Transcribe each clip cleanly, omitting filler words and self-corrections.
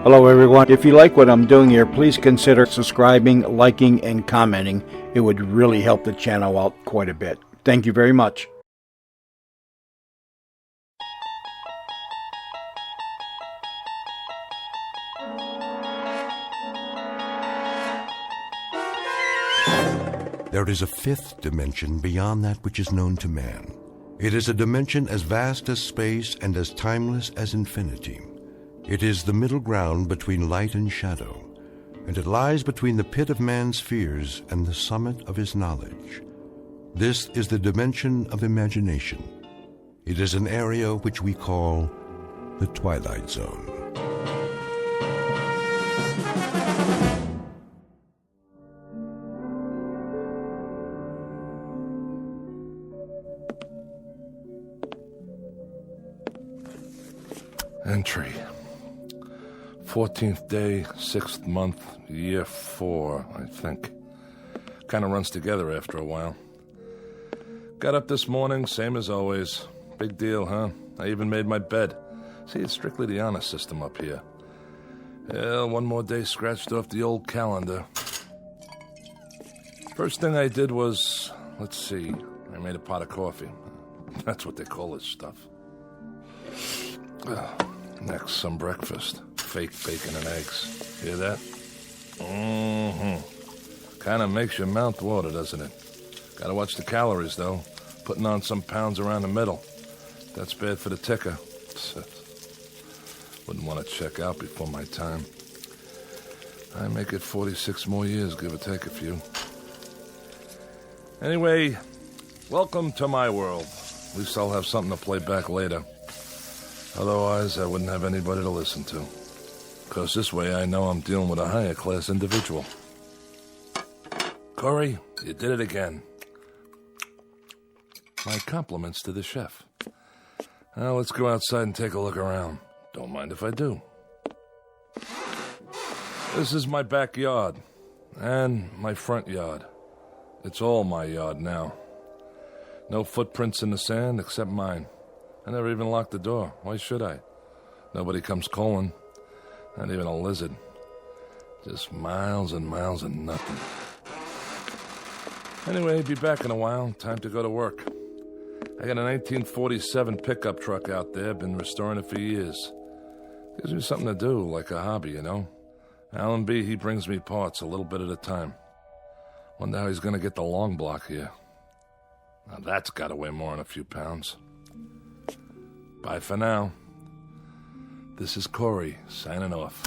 Hello everyone. If you like what I'm doing here, please consider subscribing, liking, and commenting. It would really help the channel out quite a bit. Thank you very much. There is a fifth dimension beyond that which is known to man. It is a dimension as vast as space and as timeless as infinity. It is the middle ground between light and shadow, and it lies between the pit of man's fears and the summit of his knowledge. This is the dimension of imagination. It is an area which we call the Twilight Zone. Entry. 14th day, 6th month, year 4, I think. Kind of runs together after a while. Got up this morning, same as always. Big deal, huh? I even made my bed. See, it's strictly the honor system up here. Yeah, one more day scratched off the old calendar. First thing I did was, let's see, I made a pot of coffee. That's what they call this stuff. Next, some breakfast. Fake bacon and eggs. Hear that? Kind of makes your mouth water, doesn't it? Gotta watch the calories, though. Putting on some pounds around the middle. That's bad for the ticker. Wouldn't want to check out before my time. I make it 46 more years, give or take a few. Anyway, welcome to my world. At least I'll have something to play back later. Otherwise, I wouldn't have anybody to listen to. Because this way I know I'm dealing with a higher class individual. Corry, you did it again. My compliments to the chef. Now let's go outside and take a look around. Don't mind if I do. This is my backyard. And my front yard. It's all my yard now. No footprints in the sand except mine. I never even locked the door. Why should I? Nobody comes calling. Not even a lizard. Just miles and miles and nothing. Anyway, be back in a while. Time to go to work. I got a 1947 pickup truck out there. Been restoring it for years. Gives me something to do, like a hobby, you know? Allenby, he brings me parts a little bit at a time. Wonder how he's gonna get the long block here. Now that's gotta weigh more than a few pounds. Bye for now. This is Corry, signing off.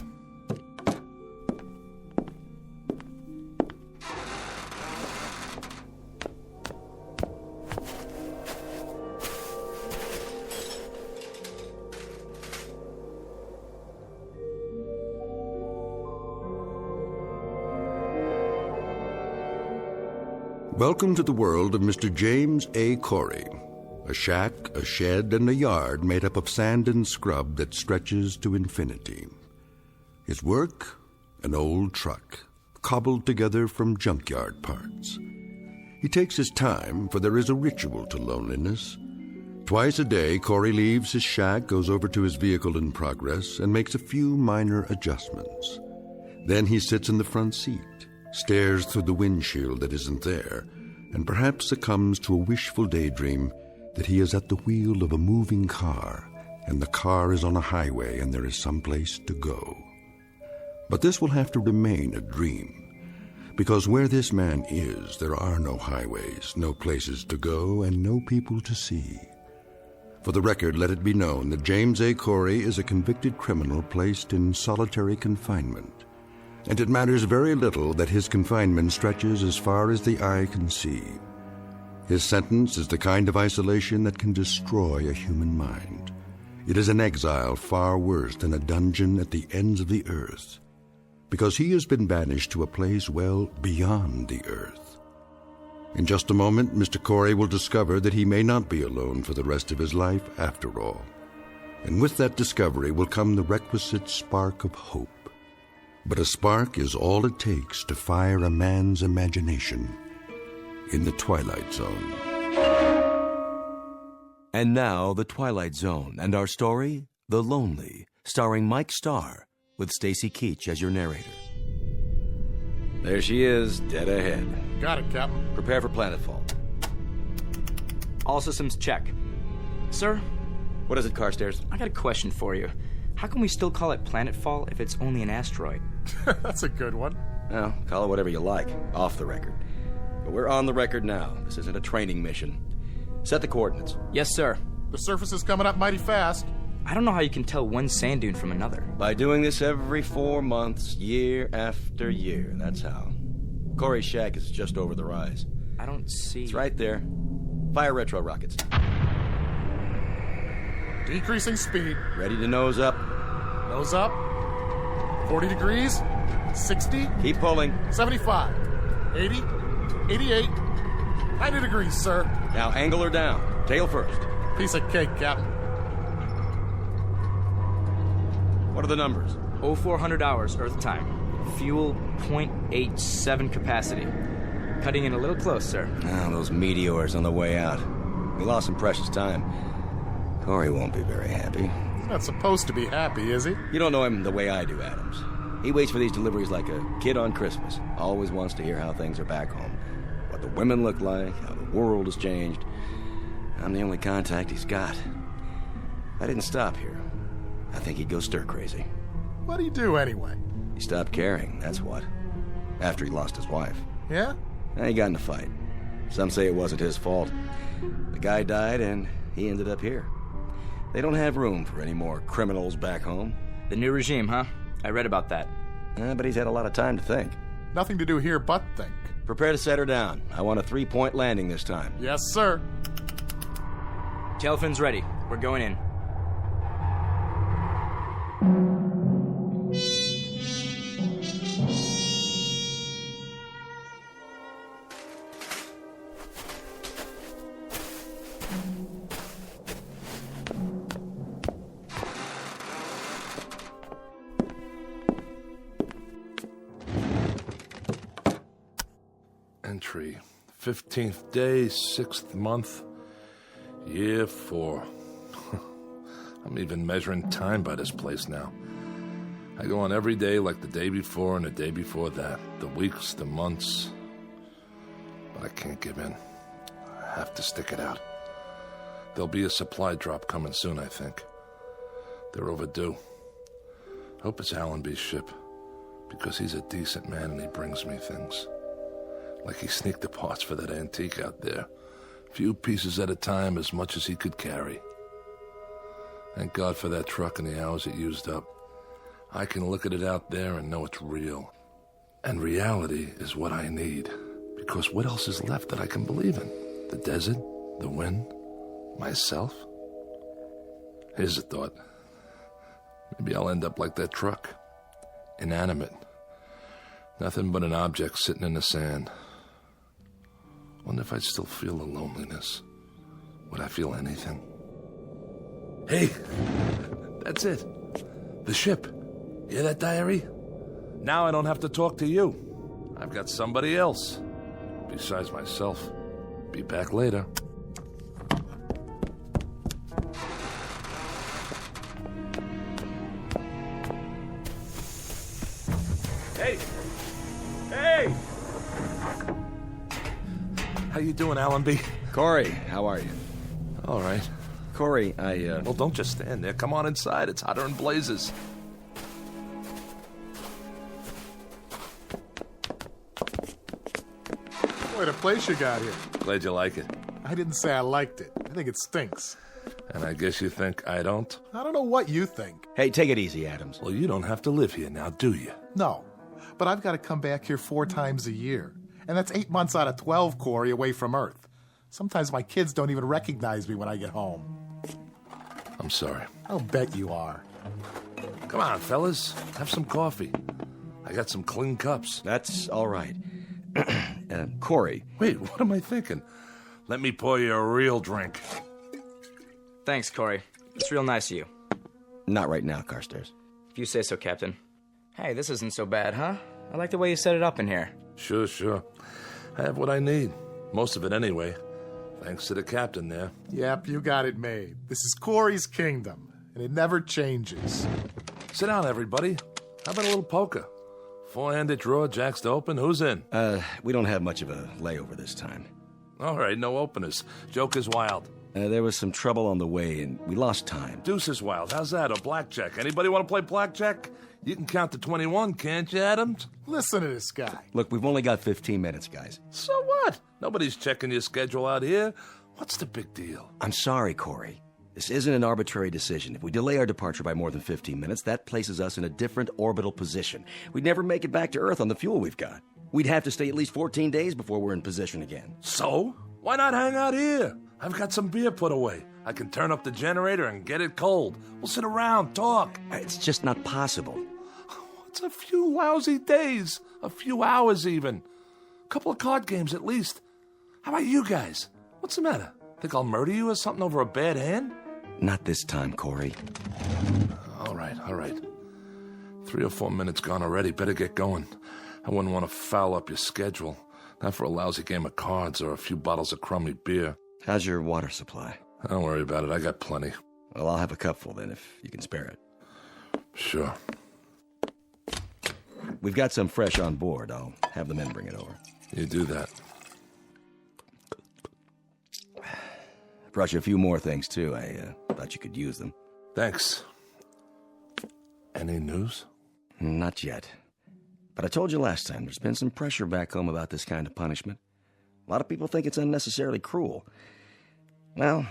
Welcome to the world of Mr. James A. Corry. A shack, a shed, and a yard made up of sand and scrub that stretches to infinity. His work? An old truck, cobbled together from junkyard parts. He takes his time, for there is a ritual to loneliness. Twice a day, Corry leaves his shack, goes over to his vehicle in progress, and makes a few minor adjustments. Then he sits in the front seat, stares through the windshield that isn't there, and perhaps succumbs to a wishful daydream that he is at the wheel of a moving car, and the car is on a highway and there is some place to go. But this will have to remain a dream, because where this man is, there are no highways, no places to go, and no people to see. For the record, let it be known that James A. Corry is a convicted criminal placed in solitary confinement, and it matters very little that his confinement stretches as far as the eye can see. His sentence is the kind of isolation that can destroy a human mind. It is an exile far worse than a dungeon at the ends of the earth, because he has been banished to a place well beyond the earth. In just a moment, Mr. Corry will discover that he may not be alone for the rest of his life after all. And with that discovery will come the requisite spark of hope. But a spark is all it takes to fire a man's imagination in the Twilight Zone. And now, The Twilight Zone, and our story, The Lonely, starring Mike Starr, with Stacy Keach as your narrator. There she is, dead ahead. Got it, Captain. Prepare for planetfall. All systems check. Sir, What is it, Carstairs? I got a question for you. How can we still call it planetfall if it's only an asteroid? That's a good one. Well, call it whatever you like, off the record. But we're on the record now. This isn't a training mission. Set the coordinates. Yes, sir. The surface is coming up mighty fast. I don't know how you can tell one sand dune from another. By doing this every 4 months, year after year, that's how. Corry's shack is just over the rise. I don't see... It's right there. Fire retro rockets. Decreasing speed. Ready to nose up. Nose up. 40 degrees. 60. Keep pulling. 75. 80. 88. 90 degrees, sir. Now angle her down. Tail first. Piece of cake, Captain. What are the numbers? 0400 hours, Earth time. Fuel 0.87 capacity. Cutting in a little close, sir. Ah, those meteors on the way out. We lost some precious time. Corry won't be very happy. He's not supposed to be happy, is he? You don't know him the way I do, Adams. He waits for these deliveries like a kid on Christmas. Always wants to hear how things are back home. What the women look like, how the world has changed. I'm the only contact he's got. If I didn't stop here, I think he'd go stir crazy. What do you do anyway? He stopped caring, that's what. After he lost his wife. Yeah? And he got in a fight. Some say it wasn't his fault. The guy died and he ended up here. They don't have room for any more criminals back home. The new regime, huh? I read about that. But he's had a lot of time to think. Nothing to do here but think. Prepare to set her down. I want a 3-point landing this time. Yes, sir. Tail fins ready. We're going in. Entry. 15th day, 6th month, year 4. I'm even measuring time by this place now. I go on every day like the day before and the day before that. The weeks, the months. But I can't give in. I have to stick it out. There'll be a supply drop coming soon, I think. They're overdue. Hope it's Allenby's ship, because he's a decent man and he brings me things. Like he sneaked the parts for that antique out there. Few pieces at a time, as much as he could carry. Thank God for that truck and the hours it used up. I can look at it out there and know it's real. And reality is what I need. Because what else is left that I can believe in? The desert? The wind? Myself? Here's a thought. Maybe I'll end up like that truck. Inanimate. Nothing but an object sitting in the sand. Wonder if I'd still feel the loneliness. Would I feel anything? Hey! That's it. The ship. Hear that, diary? Now I don't have to talk to you. I've got somebody else. Besides myself. Be back later. Hey! Hey! How you doing, Allenby? Corry, how are you? All right. Corry, Well, don't just stand there. Come on inside. It's hotter than blazes. What a place you got here. Glad you like it. I didn't say I liked it. I think it stinks. And I guess you think I don't? I don't know what you think. Hey, take it easy, Adams. Well, you don't have to live here now, do you? No. But I've got to come back here 4 times a year. And that's 8 months out of 12, Corry, away from Earth. Sometimes my kids don't even recognize me when I get home. I'm sorry. I'll bet you are. Come on, fellas. Have some coffee. I got some clean cups. That's all right. Corry. Wait, what am I thinking? Let me pour you a real drink. Thanks, Corry. It's real nice of you. Not right now, Carstairs. If you say so, Captain. Hey, this isn't so bad, huh? I like the way you set it up in here. Sure. I have what I need. Most of it anyway. Thanks to the captain there. Yep, you got it made. This is Corry's kingdom, and it never changes. Sit down, everybody. How about a little poker? Four-handed draw, jacks to open. Who's in? We don't have much of a layover this time. All right, no openers. Joker's wild. There was some trouble on the way, and we lost time. Deuce is wild. How's that? Or blackjack? Anybody want to play blackjack? You can count to 21, can't you, Adams? Listen to this guy. Look, we've only got 15 minutes, guys. So what? Nobody's checking your schedule out here. What's the big deal? I'm sorry, Corry. This isn't an arbitrary decision. If we delay our departure by more than 15 minutes, that places us in a different orbital position. We'd never make it back to Earth on the fuel we've got. We'd have to stay at least 14 days before we're in position again. So? Why not hang out here? I've got some beer put away. I can turn up the generator and get it cold. We'll sit around, talk. It's just not possible. It's a few lousy days. A few hours, even. A couple of card games, at least. How about you guys? What's the matter? Think I'll murder you or something over a bad hand? Not this time, Corry. All right. 3 or 4 minutes gone already. Better get going. I wouldn't want to foul up your schedule. Not for a lousy game of cards or a few bottles of crummy beer. How's your water supply? Don't worry about it. I got plenty. Well, I'll have a cupful then, if you can spare it. Sure. We've got some fresh on board. I'll have the men bring it over. You do that. Brought you a few more things, too. I thought you could use them. Thanks. Any news? Not yet. But I told you last time, there's been some pressure back home about this kind of punishment. A lot of people think it's unnecessarily cruel. Well,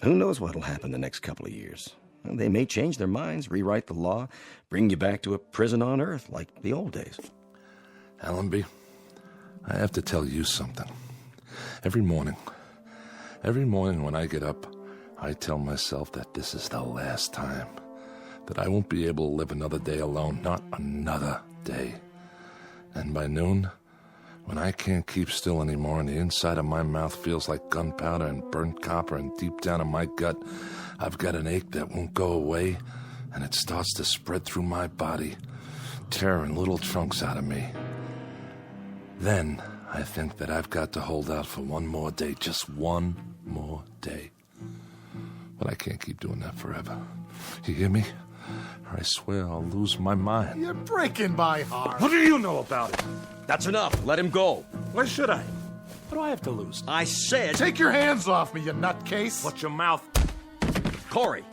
who knows what'll happen the next couple of years. Well, they may change their minds, rewrite the law, bring you back to a prison on Earth like the old days. Allenby, I have to tell you something. Every morning when I get up, I tell myself that this is the last time. That I won't be able to live another day alone, not another day. And by noon, when I can't keep still anymore and the inside of my mouth feels like gunpowder and burnt copper and deep down in my gut, I've got an ache that won't go away and it starts to spread through my body, tearing little chunks out of me. Then I think that I've got to hold out for one more day, just one more day. But I can't keep doing that forever. You hear me? Or I swear I'll lose my mind. You're breaking my heart. What do you know about it? That's enough. Let him go. Why should I? What do I have to lose? I said... Take your hands off me, you nutcase. Watch your mouth. Corry,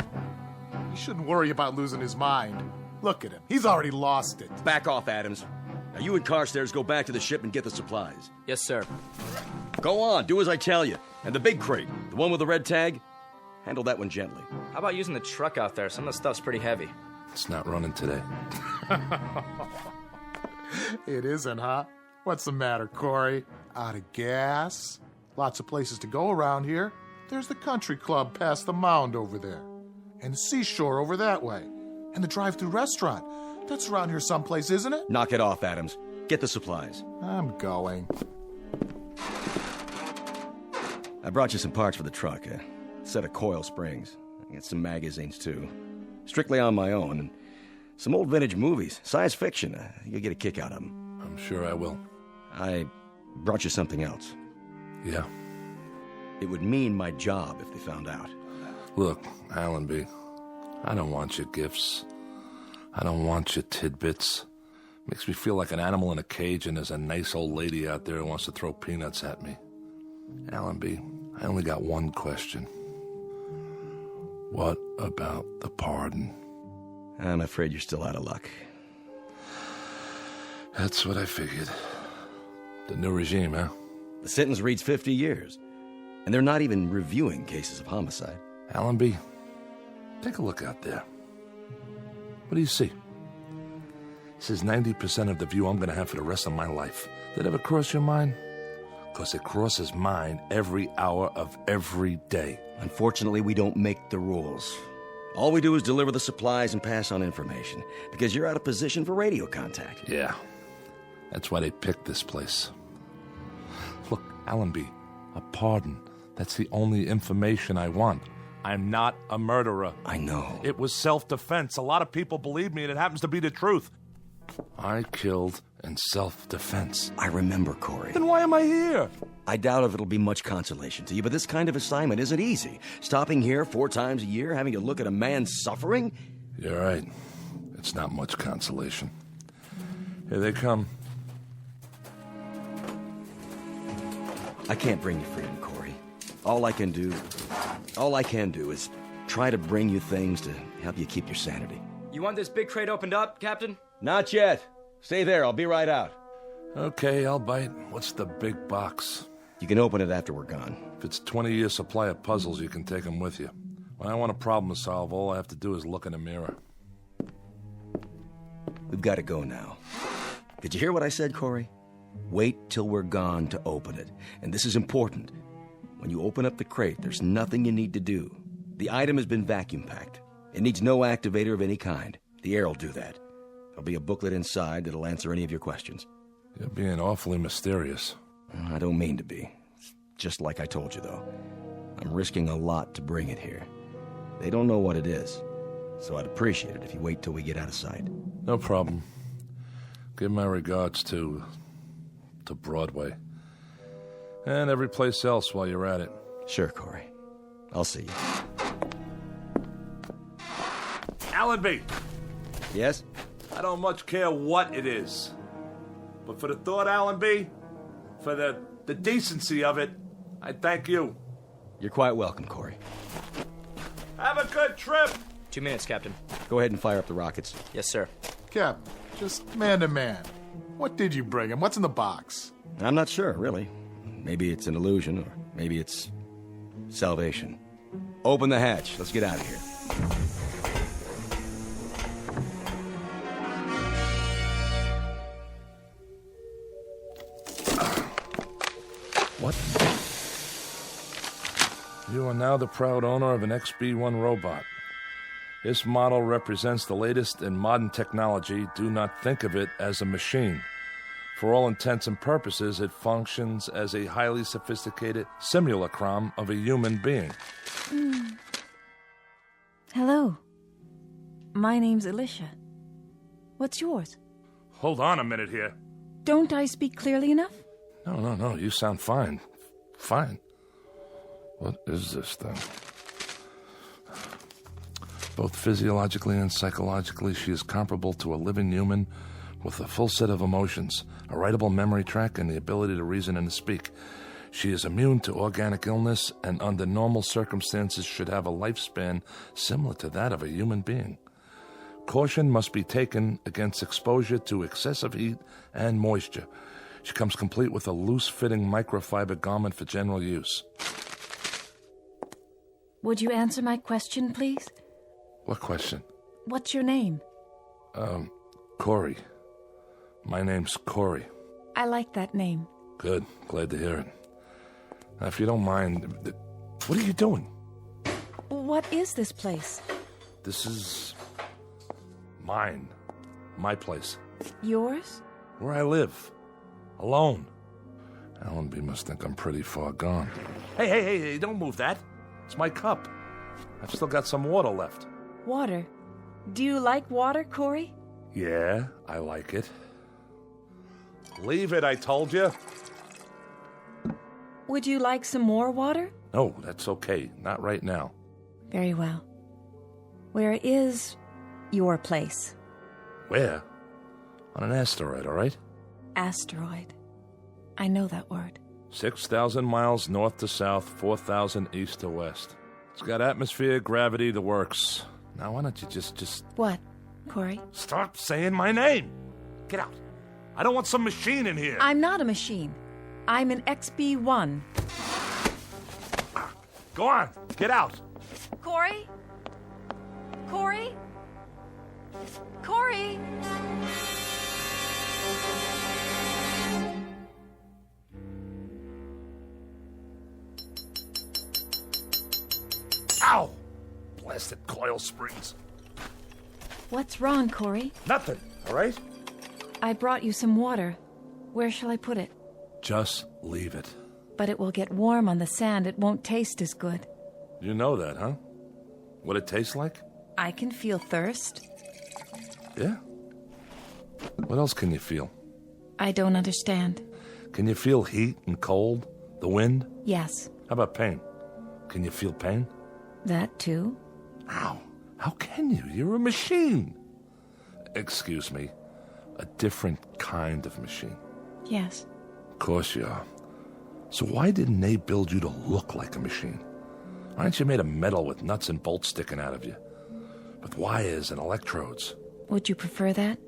He shouldn't worry about losing his mind. Look at him. He's already lost it. back off, Adams. Now you and Carstairs go back to the ship and get the supplies. Yes, sir. Go on, do as I tell you. And the big crate, the one with the red tag, handle that one gently. How about using the truck out there? Some of the stuff's pretty heavy. It's not running today. It isn't, huh? What's the matter, Corry? Out of gas? Lots of places to go around here. There's the country club past the mound over there. And the seashore over that way. And the drive-thru restaurant. That's around here someplace, isn't it? Knock it off, Adams. Get the supplies. I'm going. I brought you some parts for the truck. A set of coil springs. I got some magazines, too. Strictly on my own. And some old vintage movies. Science fiction. You'll get a kick out of them. I'm sure I will. I brought you something else. Yeah. It would mean my job if they found out. Look, Allenby, I don't want your gifts. I don't want your tidbits. Makes me feel like an animal in a cage and there's a nice old lady out there who wants to throw peanuts at me. Allenby, I only got one question. What about the pardon? I'm afraid you're still out of luck. That's what I figured. The new regime, huh? The sentence reads 50 years. And they're not even reviewing cases of homicide. Allenby, take a look out there. What do you see? This is 90% of the view I'm going to have for the rest of my life. Did it ever cross your mind? Because it crosses mine every hour of every day. Unfortunately, we don't make the rules. All we do is deliver the supplies and pass on information, because you're out of position for radio contact. Yeah, that's why they picked this place. Look, Allenby, a pardon. That's the only information I want. I'm not a murderer. I know. It was self-defense. A lot of people believe me, and it happens to be the truth. I killed in self-defense. I remember, Corry. Then why am I here? I doubt if it'll be much consolation to you, but this kind of assignment isn't easy. Stopping here 4 times a year, having to look at a man suffering? You're right. It's not much consolation. Here they come. I can't bring you freedom, Corey. All I can do is try to bring you things to help you keep your sanity. You want this big crate opened up, Captain? Not yet. Stay there. I'll be right out. Okay, I'll bite. What's the big box? You can open it after we're gone. If it's 20-year supply of puzzles, you can take them with you. When I want a problem to solve, all I have to do is look in the mirror. We've got to go now. Did you hear what I said, Corey? Wait till we're gone to open it. And this is important. When you open up the crate, there's nothing you need to do. The item has been vacuum packed. It needs no activator of any kind. The air will do that. There'll be a booklet inside that'll answer any of your questions. You're being awfully mysterious. I don't mean to be. It's just like I told you, though. I'm risking a lot to bring it here. They don't know what it is, so I'd appreciate it if you wait till we get out of sight. No problem. Give my regards to Broadway. And every place else while you're at it. Sure, Corey. I'll see you. Allenby! Yes? I don't much care what it is. But for the thought, Allenby, for the decency of it, I thank you. You're quite welcome, Corey. Have a good trip! 2 minutes, Captain. Go ahead and fire up the rockets. Yes, sir. Cap, just man to man. What did you bring him? What's in the box? I'm not sure, really. Maybe it's an illusion, or maybe it's salvation. Open the hatch. Let's get out of here. What? You are now the proud owner of an XB-1 robot. This model represents the latest in modern technology. Do not think of it as a machine. For all intents and purposes, it functions as a highly sophisticated simulacrum of a human being. Hello. My name's Alicia. What's yours? Hold on a minute here. Don't I speak clearly enough? No, you sound fine. Fine. What is this thing? Both physiologically and psychologically, she is comparable to a living human with a full set of emotions, a writable memory track, and the ability to reason and to speak. She is immune to organic illness and under normal circumstances should have a lifespan similar to that of a human being. Caution must be taken against exposure to excessive heat and moisture. She comes complete with a loose-fitting microfiber garment for general use. Would you answer my question, please? What question? What's your name? Corry. My name's Corry. I like that name. Good. Glad to hear it. Now, if you don't mind, what are you doing? What is this place? This is mine. My place. Yours? Where I live. Alone. Allenby must think I'm pretty far gone. Hey, don't move that. It's my cup. I've still got some water left. Water? Do you like water, Corry? Yeah, I like it. Leave it, I told you. Would you like some more water? No, that's okay. Not right now. Very well. Where is your place? Where? On an asteroid, all right? Asteroid. I know that word. 6,000 miles north to south, 4,000 east to west. It's got atmosphere, gravity, the works. Now, why don't you just... What, Corry? Stop saying my name! Get out. I don't want some machine in here. I'm not a machine. I'm an XB-1. Go on, get out. Corry? Corry? Corry? Ow! Blasted coil springs. What's wrong, Corry? Nothing, all right? I brought you some water. Where shall I put it? Just leave it. But it will get warm on the sand. It won't taste as good. You know that, huh? What it tastes like? I can feel thirst. Yeah? What else can you feel? I don't understand. Can you feel heat and cold? The wind? Yes. How about pain? Can you feel pain? That too? How? How can you? You're a machine. Excuse me. A different kind of machine. Yes. Of course you are. So why didn't they build you to look like a machine? Aren't you made of metal with nuts and bolts sticking out of you? With wires and electrodes? Would you prefer that?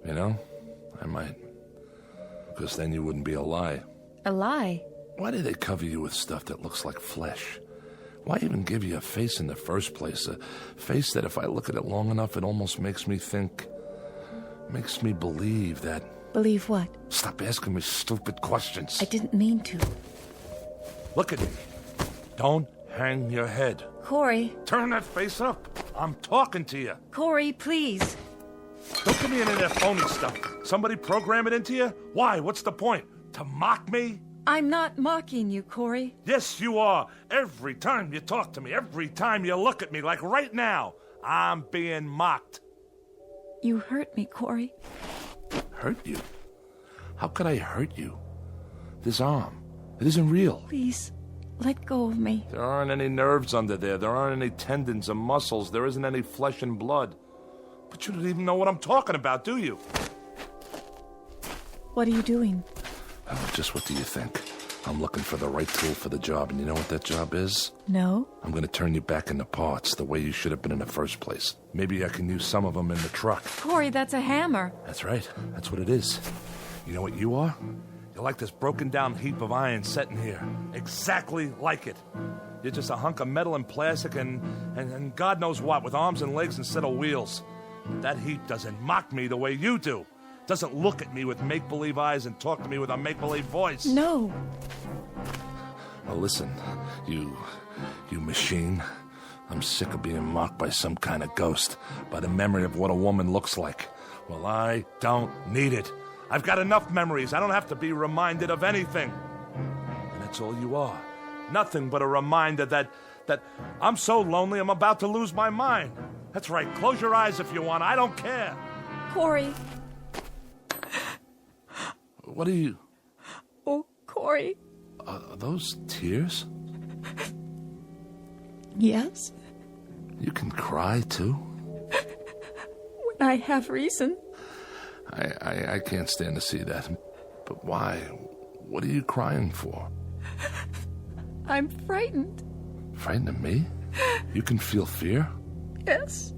You know, I might. Because then you wouldn't be a lie. A lie? Why do they cover you with stuff that looks like flesh? Why even give you a face in the first place? A face that if I look at it long enough, it almost makes me think... makes me believe that... Believe what? Stop asking me stupid questions. I didn't mean to. Look at me. Don't hang your head. Corry. Turn that face up. I'm talking to you. Corry, please. Don't give me any of that phony stuff. Somebody program it into you? Why? What's the point? To mock me? I'm not mocking you, Corry. Yes, you are. Every time you talk to me, every time you look at me, like right now, I'm being mocked. You hurt me, Corry. Hurt you? How could I hurt you? This arm, it isn't real. Please, let go of me. There aren't any nerves under there. There aren't any tendons or muscles. There isn't any flesh and blood. But you don't even know what I'm talking about, do you? What are you doing? Oh, just what do you think? I'm looking for the right tool for the job, and you know what that job is? No. I'm going to turn you back into parts the way you should have been in the first place. Maybe I can use some of them in the truck. Corry, that's a hammer. That's right. That's what it is. You know what you are? You're like this broken down heap of iron sitting here. Exactly like it. You're just a hunk of metal and plastic and God knows what, with arms and legs instead of wheels. But that heap doesn't mock me the way you do. Doesn't look at me with make-believe eyes and talk to me with a make-believe voice. No. Well, listen, you machine. I'm sick of being mocked by some kind of ghost, by the memory of what a woman looks like. Well, I don't need it. I've got enough memories. I don't have to be reminded of anything. And that's all you are. Nothing but a reminder that I'm so lonely I'm about to lose my mind. That's right. Close your eyes if you want. I don't care. Corry. What are you... Oh, Corry. Are those tears? Yes. You can cry, too? When I have reason. I can't stand to see that. But why? What are you crying for? I'm frightened. Frightened of me? You can feel fear? Yes.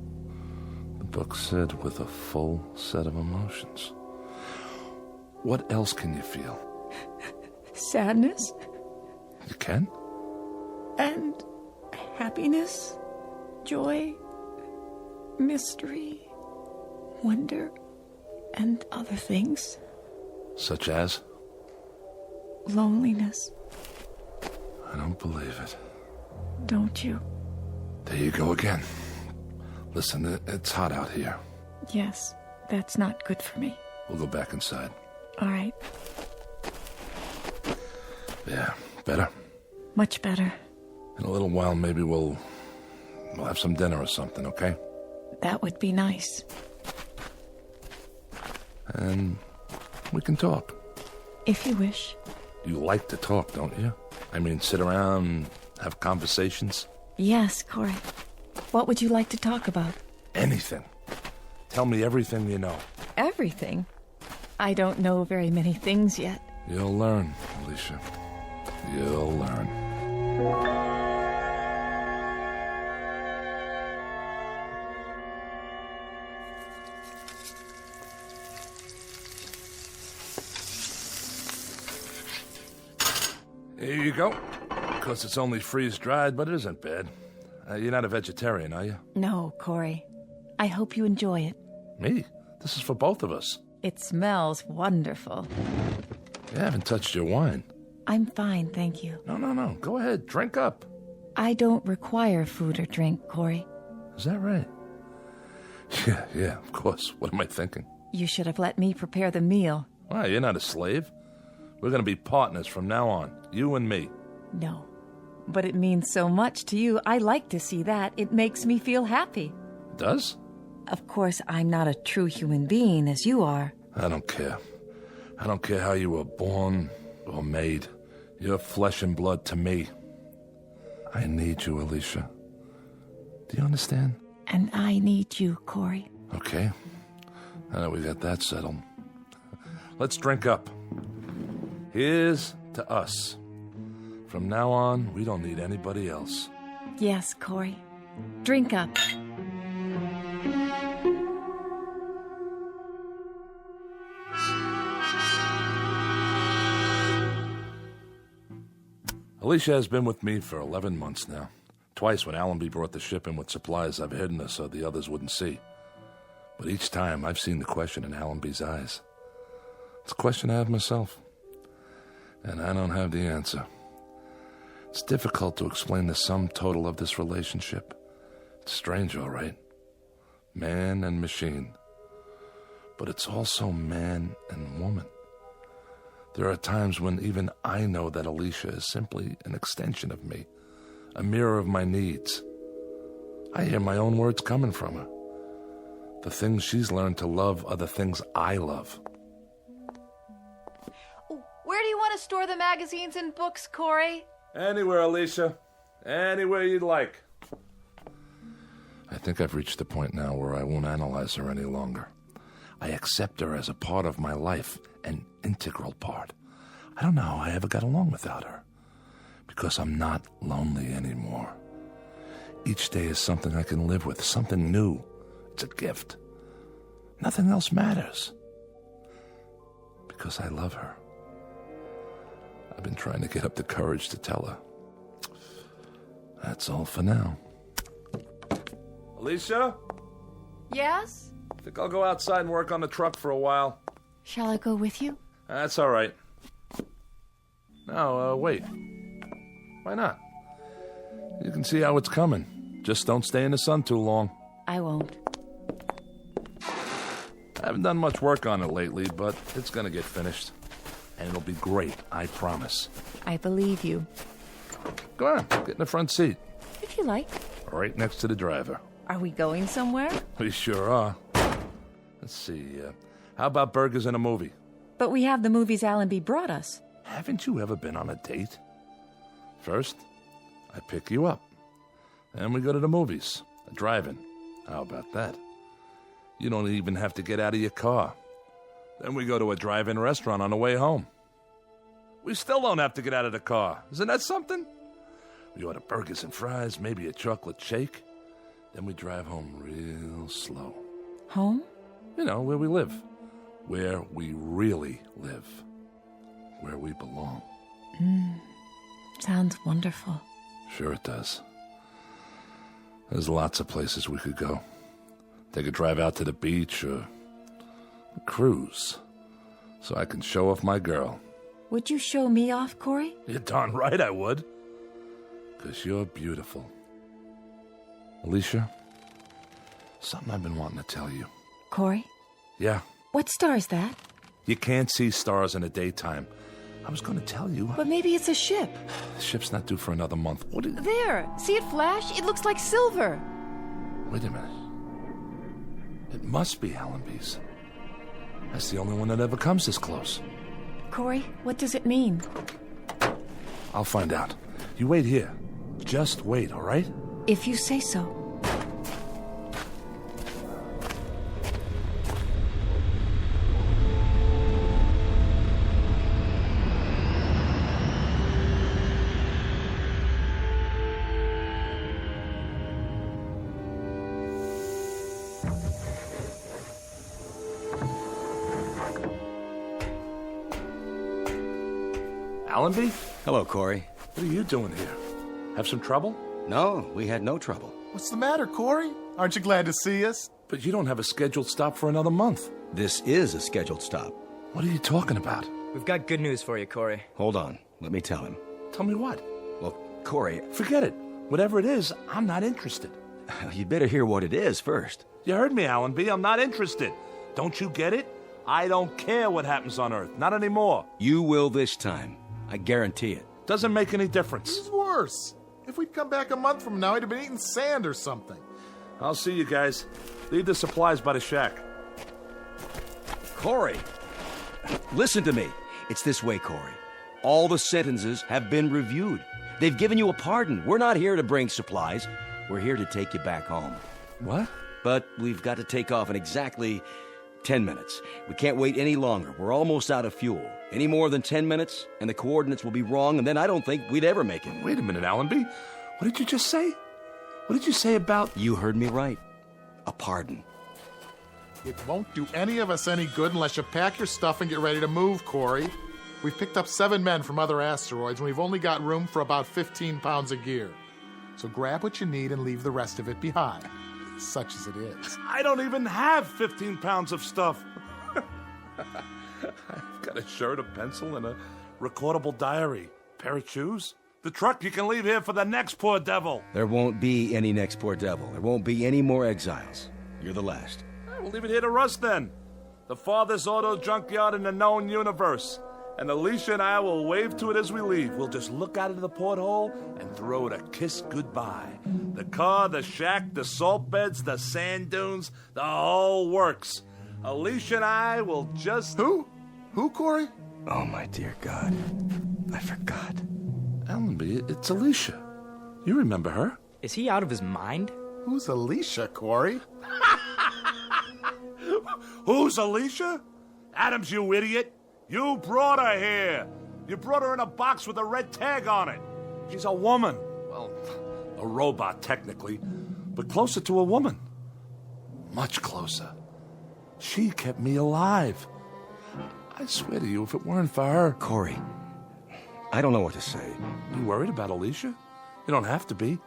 The book said with a full set of emotions. What else can you feel? Sadness. You can? And happiness, joy, mystery, wonder, and other things. Such as? Loneliness. I don't believe it. Don't you? There you go again. Listen, it's hot out here. Yes, that's not good for me. We'll go back inside. All right. Yeah, better? Much better. In a little while, maybe we'll have some dinner or something, okay? That would be nice. And we can talk. If you wish. You like to talk, don't you? I mean, sit around, have conversations? Yes, Corry. What would you like to talk about? Anything. Tell me everything you know. Everything? I don't know very many things yet. You'll learn, Alicia. You'll learn. Here you go. Of course, it's only freeze-dried, but it isn't bad. You're not a vegetarian, are you? No, Corry. I hope you enjoy it. Me? This is for both of us. It smells wonderful. You haven't touched your wine. I'm fine, thank you. No. Go ahead, drink up. I don't require food or drink, Corry. Is that right? Yeah, of course. What am I thinking? You should have let me prepare the meal. Why, you're not a slave. We're going to be partners from now on, you and me. No, but it means so much to you. I like to see that. It makes me feel happy. It does? Of course, I'm not a true human being as you are. I don't care. I don't care how you were born or made. You're flesh and blood to me. I need you, Alicia. Do you understand? And I need you, Corry. Okay. We got that settled. Let's drink up. Here's to us. From now on, we don't need anybody else. Yes, Corry. Drink up. Alicia has been with me for 11 months now. Twice when Allenby brought the ship in with supplies, I've hidden her so the others wouldn't see. But each time, I've seen the question in Allenby's eyes. It's a question I have myself. And I don't have the answer. It's difficult to explain the sum total of this relationship. It's strange, all right. Man and machine. But it's also man and woman. There are times when even I know that Alicia is simply an extension of me, a mirror of my needs. I hear my own words coming from her. The things she's learned to love are the things I love. Where do you want to store the magazines and books, Corry? Anywhere, Alicia. Anywhere you'd like. I think I've reached the point now where I won't analyze her any longer. I accept her as a part of my life, an integral part. I don't know how I ever got along without her. Because I'm not lonely anymore. Each day is something I can live with, something new. It's a gift. Nothing else matters. Because I love her. I've been trying to get up the courage to tell her. That's all for now. Alicia? Yes? I think I'll go outside and work on the truck for a while. Shall I go with you? That's all right. No, wait. Why not? You can see how it's coming. Just don't stay in the sun too long. I won't. I haven't done much work on it lately, but it's going to get finished. And it'll be great, I promise. I believe you. Go on, get in the front seat. If you like. Right next to the driver. Are we going somewhere? We sure are. Let's see, how about burgers and a movie? But we have the movies Allenby brought us. Haven't you ever been on a date? First, I pick you up. Then we go to the movies, a drive-in. How about that? You don't even have to get out of your car. Then we go to a drive-in restaurant on the way home. We still don't have to get out of the car. Isn't that something? We order burgers and fries, maybe a chocolate shake. Then we drive home real slow. Home? You know, where we live. Where we really live. Where we belong. Sounds wonderful. Sure it does. There's lots of places we could go. Take a drive out to the beach or a cruise. So I can show off my girl. Would you show me off, Corry? You're darn right I would. 'Cause you're beautiful. Alicia, something I've been wanting to tell you. Corry? Yeah, What star is that? you can't see stars in the daytime. I was going to tell you. But maybe it's a ship. The ship's not due for another month. What is... There! See it flash? It looks like silver. Wait a minute. It must be Allenby's. That's the only one that ever comes this close. Corry, what does it mean? I'll find out. You wait here. Just wait, all right? If you say so. Allenby? Hello, Corry. What are you doing here? Have some trouble? No, we had no trouble. What's the matter, Corry? Aren't you glad to see us? But you don't have a scheduled stop for another month. This is a scheduled stop. What are you talking about? We've got good news for you, Corry. Hold on. Let me tell him. Tell me what? Well, Corry, Forget it. Whatever it is, I'm not interested. you'd better hear what it is first. You heard me, Allenby. I'm not interested. Don't you get it? I don't care what happens on Earth. Not anymore. You will this time. I guarantee it. Doesn't make any difference. It's worse. If we'd come back a month from now, he'd have been eating sand or something. I'll see you guys. Leave the supplies by the shack. Corry, listen to me. It's this way, Corry. All the sentences have been reviewed. They've given you a pardon. We're not here to bring supplies. We're here to take you back home. What? But we've got to take off in exactly 10 minutes. We can't wait any longer. We're almost out of fuel. Any more than 10 minutes, and the coordinates will be wrong, and then I don't think we'd ever make it. Wait a minute, Allenby. What did you just say? What did you say about... You heard me right. A pardon. It won't do any of us any good unless you pack your stuff and get ready to move, Corry. We've picked up 7 men from other asteroids, and we've only got room for about 15 pounds of gear. So grab what you need and leave the rest of it behind, such as it is. I don't even have 15 pounds of stuff. I've got a shirt, a pencil, and a recordable diary. Pair of shoes. The truck you can leave here for the next poor devil. There won't be any next poor devil. There won't be any more exiles. You're the last. We'll leave it here to Russ then. The farthest auto junkyard in the known universe. And Alicia and I will wave to it as we leave. We'll just look out of the porthole and throw it a kiss goodbye. The car, the shack, the salt beds, the sand dunes, the whole works. Alicia and I will just... Who? Who, Corry? Oh, my dear God. I forgot. Allenby, it's Alicia. You remember her. Is he out of his mind? Who's Alicia, Corry? Who's Alicia? Adams, you idiot. You brought her here. You brought her in a box with a red tag on it. She's a woman. Well, a robot, technically, but closer to a woman. Much closer. She kept me alive. I swear to you, if it weren't for her... Corry, I don't know what to say. You worried about Alicia? You don't have to be.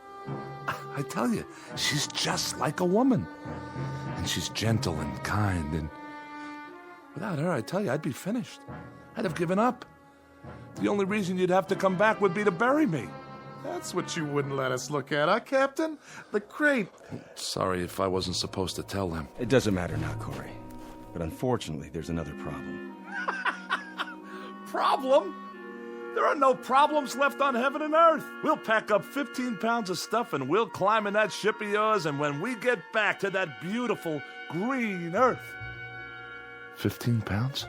I tell you, she's just like a woman. And she's gentle and kind, and without her, I tell you, I'd be finished. I'd have given up. The only reason you'd have to come back would be to bury me. That's what you wouldn't let us look at, huh, Captain? The crate. Sorry if I wasn't supposed to tell them. It doesn't matter now, Corry. But unfortunately, there's another problem. Problem? There are no problems left on heaven and earth. We'll pack up 15 pounds of stuff and we'll climb in that ship of yours, and when we get back to that beautiful green earth... 15 pounds?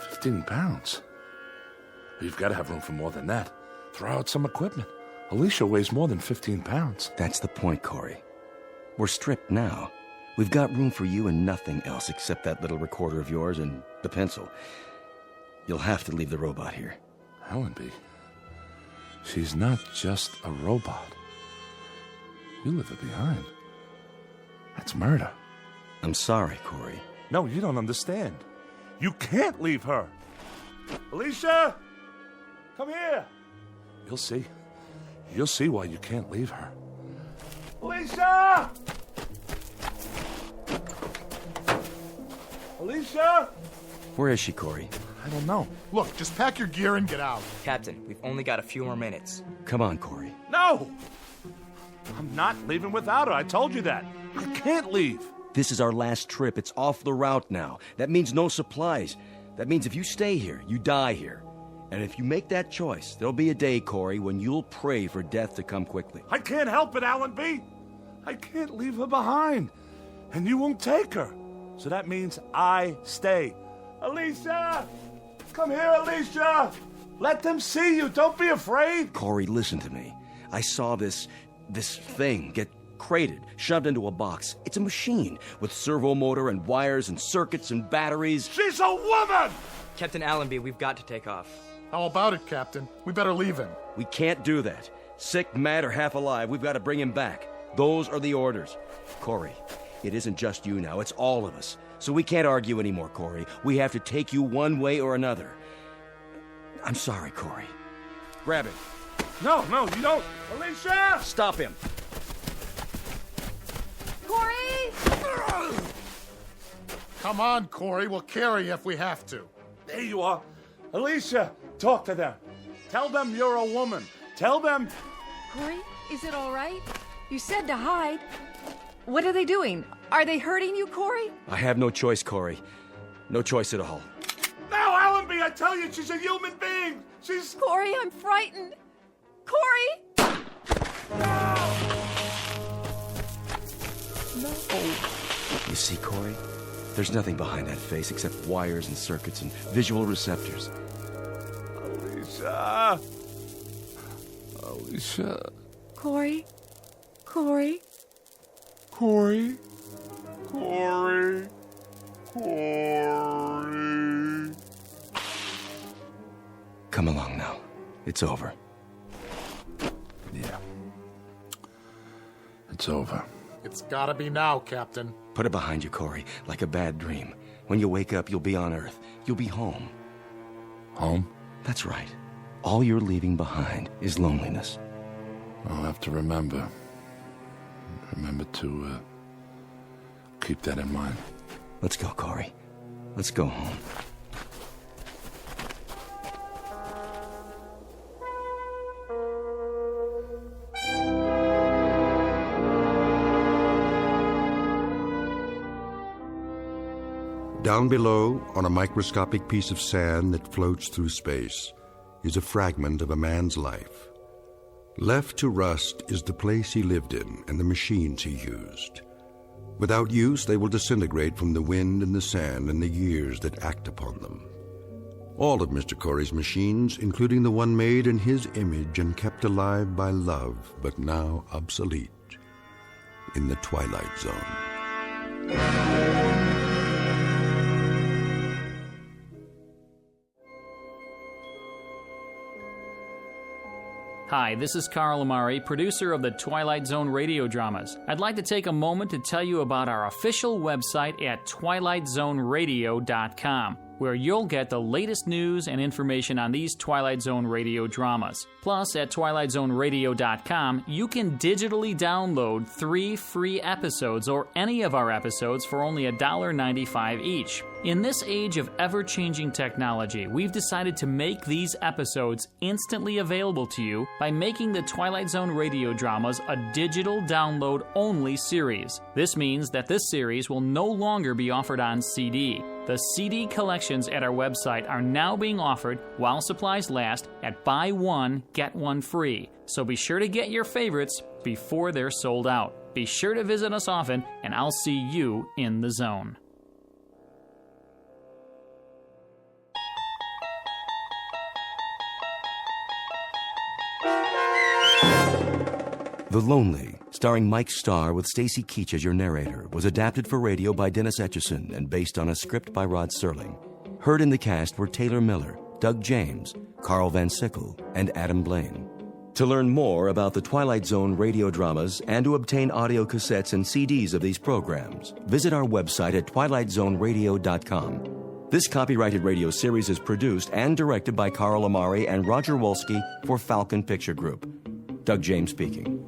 15 pounds? You've got to have room for more than that. Throw out some equipment. Alicia weighs more than 15 pounds. That's the point, Corry. We're stripped now. We've got room for you and nothing else except that little recorder of yours and the pencil. You'll have to leave the robot here. Allenby, she's not just a robot. You leave her behind. That's murder. I'm sorry, Corry. No, you don't understand. You can't leave her. Alicia! Come here! You'll see. You'll see why you can't leave her. Alicia! Alicia! Where is she, Corry? I don't know. Look, just pack your gear and get out. Captain, we've only got a few more minutes. Come on, Corry. No! I'm not leaving without her. I told you that. I can't leave. This is our last trip. It's off the route now. That means no supplies. That means if you stay here, you die here. And if you make that choice, there'll be a day, Corry, when you'll pray for death to come quickly. I can't help it, Allenby. I can't leave her behind. And you won't take her. So that means I stay. Alicia! Come here, Alicia! Let them see you. Don't be afraid. Corry, listen to me. I saw this thing get crated, shoved into a box. It's a machine with servo motor and wires and circuits and batteries. She's a woman! Captain Allenby, we've got to take off. How about it, Captain? We better leave him. We can't do that. Sick, mad, or half alive, we've got to bring him back. Those are the orders. Corry, it isn't just you now, it's all of us. So we can't argue anymore, Corry. We have to take you one way or another. I'm sorry, Corry. Grab him. No, you don't. Alicia! Stop him. Corry! Come on, Corry. We'll carry you if we have to. There you are. Alicia, talk to them. Tell them you're a woman. Tell them... Corry, is it all right? You said to hide. What are they doing? Are they hurting you, Corry? I have no choice, Corry. No choice at all. No, Allenby, I tell you, she's a human being. She's... Corry, I'm frightened. Corry! You see, Corry? There's nothing behind that face except wires and circuits and visual receptors. Alicia. Alicia. Corry? Corry? Corry. Corry. Corry. Come along now. It's over. Yeah. It's over. It's gotta be now, Captain. Put it behind you, Corry, like a bad dream. When you wake up, you'll be on Earth. You'll be home. Home? That's right. All you're leaving behind is loneliness. I'll have to remember. Remember to keep that in mind. Let's go, Corry. Let's go home. Down below, on a microscopic piece of sand that floats through space, is a fragment of a man's life. Left to rust is the place he lived in and the machines he used. Without use, they will disintegrate from the wind and the sand and the years that act upon them. All of Mr. Corry's machines, including the one made in his image and kept alive by love, but now obsolete, in the Twilight Zone. Hi, this is Carl Amari, producer of the Twilight Zone radio dramas. I'd like to take a moment to tell you about our official website at twilightzoneradio.com, where you'll get the latest news and information on these Twilight Zone radio dramas. Plus, at twilightzoneradio.com, you can digitally download 3 free episodes or any of our episodes for only $1.95 each. In this age of ever-changing technology, we've decided to make these episodes instantly available to you by making the Twilight Zone radio dramas a digital download-only series. This means that this series will no longer be offered on CD. The CD collections at our website are now being offered while supplies last at buy one, get one free. So be sure to get your favorites before they're sold out. Be sure to visit us often, and I'll see you in the zone. The Lonely, starring Mike Starr with Stacy Keach as your narrator, was adapted for radio by Dennis Etchison and based on a script by Rod Serling. Heard in the cast were Taylor Miller, Doug James, Carl Van Sickle, and Adam Blaine. To learn more about the Twilight Zone radio dramas and to obtain audio cassettes and CDs of these programs, visit our website at twilightzoneradio.com. This copyrighted radio series is produced and directed by Carl Amari and Roger Wolski for Falcon Picture Group. Doug James speaking.